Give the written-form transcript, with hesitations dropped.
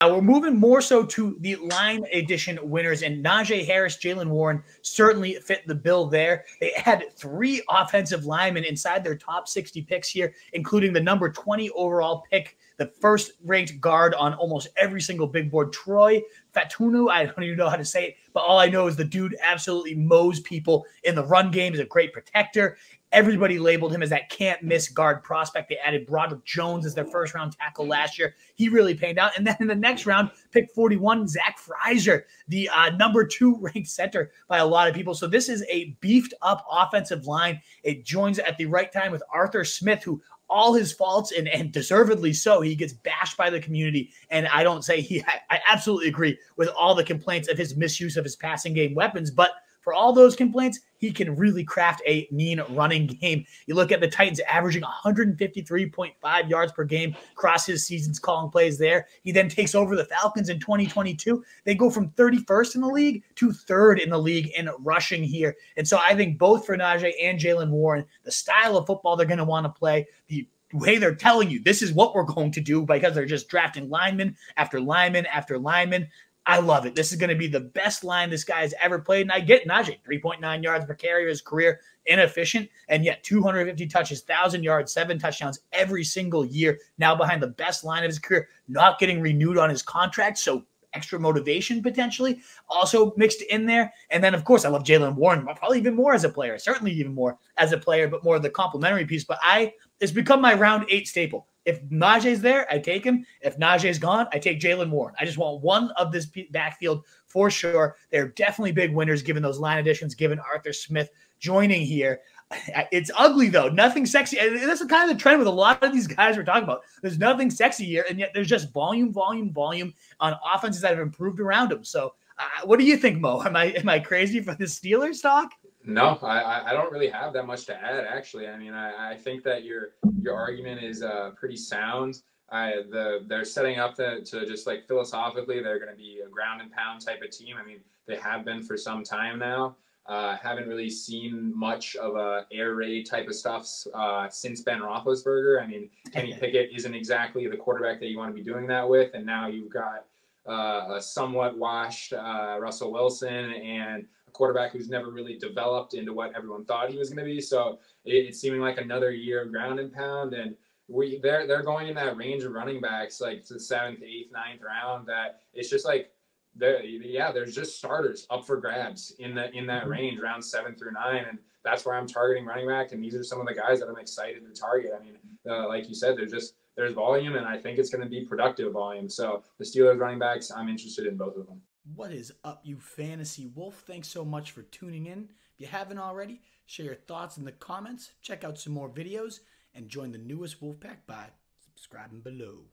We're moving more so to the line edition winners, and Najee Harris, Jaylen Warren certainly fit the bill there. They had 3 offensive linemen inside their top 60 picks here, including the number 20 overall pick, the first-ranked guard on almost every single big board, Troy Fatunu. I don't even know how to say it, but all I know is the dude absolutely mows people in the run game. He's a great protector. Everybody labeled him as that can't-miss guard prospect. They added Broderick Jones as their first-round tackle last year. He really paid out. And then in the next round, pick 41, Zach Frazier, the number 2 ranked center by a lot of people. So this is a beefed-up offensive line. It joins at the right time with Arthur Smith, who all his faults, and deservedly so, he gets bashed by the community. And I don't say I absolutely agree with all the complaints of his misuse of his passing game weapons, but for all those complaints, he can really craft a mean running game. You look at the Titans averaging 153.5 yards per game across his seasons calling plays there. He then takes over the Falcons in 2022. They go from 31st in the league to 3rd in the league in rushing here. And so I think both for Najee and Jaylen Warren, the style of football they're going to want to play, the way they're telling you this is what we're going to do because they're just drafting lineman after lineman after lineman. I love it. This is going to be the best line this guy has ever played. And I get Najee, 3.9 yards per carry of his career, inefficient, and yet 250 touches, 1,000 yards, 7 touchdowns every single year. Now behind the best line of his career, not getting renewed on his contract. So extra motivation potentially also mixed in there. And then, of course, I love Jaylen Warren, probably even more as a player, certainly even more as a player, but more of the complimentary piece. But it's become my round 8 staple. If Najee's there, I take him. If Najee's gone, I take Jaylen Warren. I just want one of this backfield for sure. They're definitely big winners given those line additions, given Arthur Smith joining here. It's ugly, though. Nothing sexy. And that's kind of the trend with a lot of these guys we're talking about. There's nothing sexy here, and yet there's just volume on offenses that have improved around them. So what do you think, Mo? Am I crazy for the Steelers talk? No, I don't really have that much to add, actually. I mean, I think that your argument is pretty sound. They're setting up to just like philosophically, they're going to be a ground and pound type of team. I mean, they have been for some time now. Haven't really seen much of a air raid type of stuff since Ben Roethlisberger. I mean, Kenny Pickett isn't exactly the quarterback that you want to be doing that with. And now you've got a somewhat washed Russell Wilson and a quarterback who's never really developed into what everyone thought he was going to be. So it's seeming like another year of ground and pound. And they're going in that range of running backs, like to the 7th, 8th, 9th round, that it's just like, there's just starters up for grabs in that range, round 7 through 9, and that's where I'm targeting running back. And these are some of the guys that I'm excited to target. I mean, like you said, there's volume, and I think it's going to be productive volume. So the Steelers running backs, I'm interested in both of them. What is up, you fantasy wolf? Thanks so much for tuning in. If you haven't already, share your thoughts in the comments, check out some more videos, and join the newest Wolfpack by subscribing below.